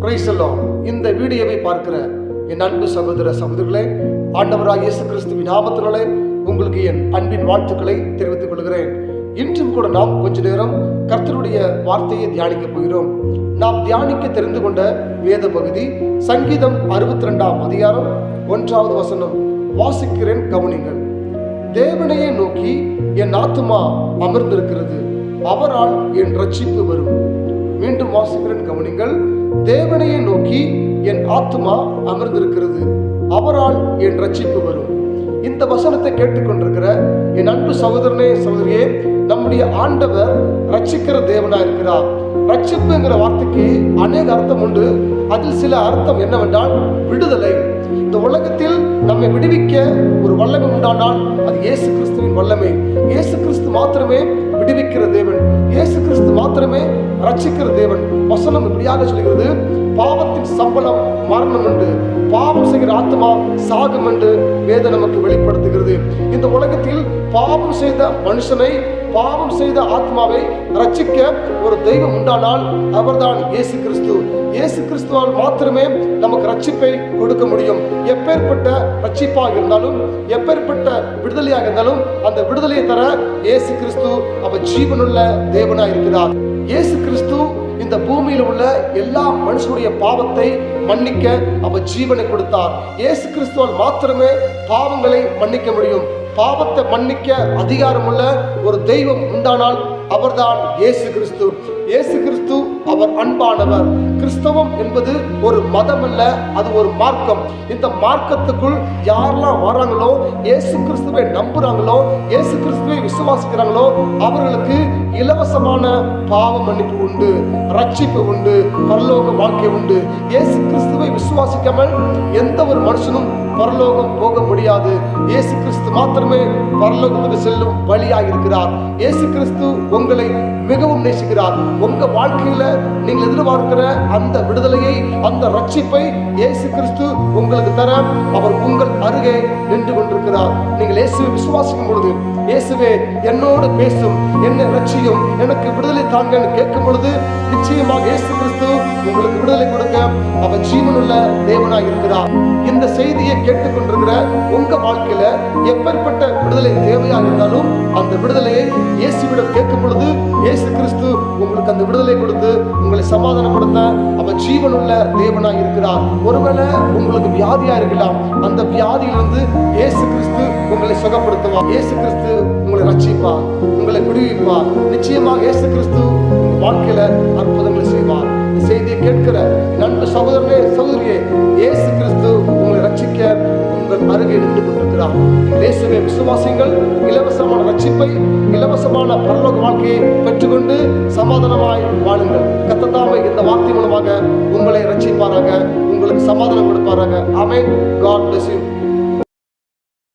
Praise the Lord. இந்த வீடியோவை பார்க்கிற என் அன்பு சகோதர சகோதரிகளே, ஆண்டவராகிய இயேசு கிறிஸ்துவின் நாமத்தினாலே உங்களுக்கு என் அன்பின் வாழ்த்துக்களை தெரிவித்துக் கொள்கிறேன். இன்றும் கூட நாம் கொஞ்ச நேரம் கர்த்தருடைய வார்த்தையை தியானிக்க போகிறோம். நாம் தியானிக்க தெரிந்து கொண்ட வேத பகுதி சங்கீதம் 62ஆம் அதிகாரம் 1வது வசனம். வாசிக்கிறேன், கவனிங்கள். தேவனையே நோக்கி என் ஆத்துமா அமர்ந்திருக்கிறது, அவரால் என் ரட்சிப்பு வரும். மீண்டும் வாசிக்கிறேன், கவனிங்கள். தேவனையே நோக்கி என் ஆத்துமா அமர்ந்திருக்கிறது, அவரால் என் ரட்சிப்பு வரும். இந்த வசனத்தை கேட்டுக்கொண்டிருக்கிற என் அன்பு சகோதரனே சகோதரியே, நம்முடைய ஆண்டவர் ரட்சிக்கிற தேவனா இருக்கிறார். ரட்சிப்புங்கிற வார்த்தைக்கு அநேக அர்த்தம் உண்டு. அதில் சில அர்த்தம் என்னவென்றால் விடுதலை. இந்த உலகத்தில் நம்மை விடுவிக்க ஒரு வல்லமை உண்டானால் அது இயேசு கிறிஸ்துவின் வல்லமை. இயேசு கிறிஸ்து மாத்திரமே விடுவிக்கிற தேவன், இயேசு கிறிஸ்து மாத்திரமே ரட்சிக்கிற தேவன். வசனம் இப்படியாக சொல்கிறது, பாவத்தின் சம்பளம் மரணம் என்று, பாவம் செய்கிற ஆத்மா சாகும் என்று வேதம் நமக்கு வெளிப்படுத்துகிறது. இந்த உலகத்தில் பாவம் செய்த மனுஷனை, பாவம் செய்த ஆத்மாவை ரட்சிக்க ஒரு தெய்வம் உண்டானால் அவர்தான் இயேசு கிறிஸ்து. இயேசு கிறிஸ்துவால் மாத்திரமே நமக்கு ரட்சிப்பை கொடுக்க முடியும். எப்பேற்பட்ட ரட்சிப்பாக இருந்தாலும், எப்பேற்பட்ட விடுதலையாக இருந்தாலும், அந்த விடுதலையை தர இயேசு கிறிஸ்து அவர் ஜீவனுள்ள தேவனாய் இருக்கிறார். இயேசு கிறிஸ்து இந்த பூமியில் உள்ள எல்லா மனுஷனுடைய பாவத்தை மன்னிக்க அவர் ஜீவனை கொடுத்தார். இயேசு கிறிஸ்துவால் மாத்திரமே பாவங்களை மன்னிக்க முடியும். பாவத்தை மன்னிக்க அதிகாரமுள்ள ஒரு தெய்வம் உண்டானால் அவர்தான் இயேசு கிறிஸ்து. இயேசு கிறிஸ்து அவர் அன்பானவர். கிறிஸ்தவம் என்பது ஒரு மதம் அல்ல, அது ஒரு மார்க்கம். இந்த மார்க்கத்துக்குள் யாரெல்லாம் வராங்களோ, இயேசு கிறிஸ்துவை நம்புறாங்களோ, இயேசு கிறிஸ்துவை விசுவாசிக்கிறாங்களோ, அவர்களுக்கு இலவசமான பாவ மன்னிப்பு உண்டு, ரட்சிப்பு உண்டு, பரலோக வாழ்க்கை உண்டு. இயேசு கிறிஸ்துவை விசுவாசிக்காமல் எந்த ஒரு மனுஷனும் பரலோகம் போக முடியாது. இயேசு கிறிஸ்து மாத்திரமே பரலோகத்துக்கு செல்லும் வழியாக இருக்கிறார். இயேசு கிறிஸ்து உங்களை மிகவும் நேசிக்கிறார். உங்க வாழ்க்கையில நீங்கள் எதிர்பார்க்கிற அந்த விடுதலையை, அந்த ரட்சிப்பை இயேசு கிறிஸ்து உங்களுக்கு தர அவர் உங்கள் அருகே நின்று கொண்டிருக்கிறார். நீங்கள் இயேசுவை விசுவாசிக்கும் பொழுது, இயேசுவே என்னோடு பேசும், என்னை ரட்சியும், எனக்கு விடுதலை தாங்கன்னு கேட்கும் பொழுது நிச்சயமாக இயேசு கிறிஸ்து உங்களுக்கு விடுதலை கொடுக்க அவர் ஜீவனுள்ள தேவனாக இருக்கிறார். இந்த செய்தியை கேட்டுக்கொண்டிருக்கிற உங்க வாழ்க்கையில எப்பேற்பட்ட விடுதலை தேவையாக இருந்தாலும் அந்த விடுதலையை இயேசுவிடம் கேட்கும் பொழுது இயேசு கிறிஸ்து உங்களுக்கு அந்த விடுதலை கொடுத்து உங்களை சமாதானப்படுத்த அவர் ஜீவனுள்ள தேவனாக இருக்கிறார். ஒருவேளை உங்களுக்கு வியாதியா இருக்கலாம், அந்த வியாதியிலிருந்து இயேசு கிறிஸ்து உங்களை சுகப்படுத்துவார். இயேசு கிறிஸ்து உங்களை ரட்சிப்பார், உங்களை விடுவிப்பார். நிச்சயமாக இயேசு கிறிஸ்து உங்க வாழ்க்கையில அற்புதங்களை செய்வார். இந்த செய்தியை கேட்கிற நண்பு சகோதரனே சகோதரியே, இயேசு கிறிஸ்து உங்களை ரட்சிக்க உங்கள் அருகே நின்று கொண்டிருக்கிறார். இயேசுவை விசுவாசிங்கள். இலவசமான ரட்சிப்பை, இலவசமான பரலோக வாழ்க்கையை பெற்றுக்கொண்டு சமாதானமாய் வாழுங்கள். கர்த்தர் இந்த வார்த்தை மூலமாக உங்களை ரட்சிப்பாராக, உங்களுக்கு சமாதானம் கொடுப்பாராக. ஆமென். God bless you.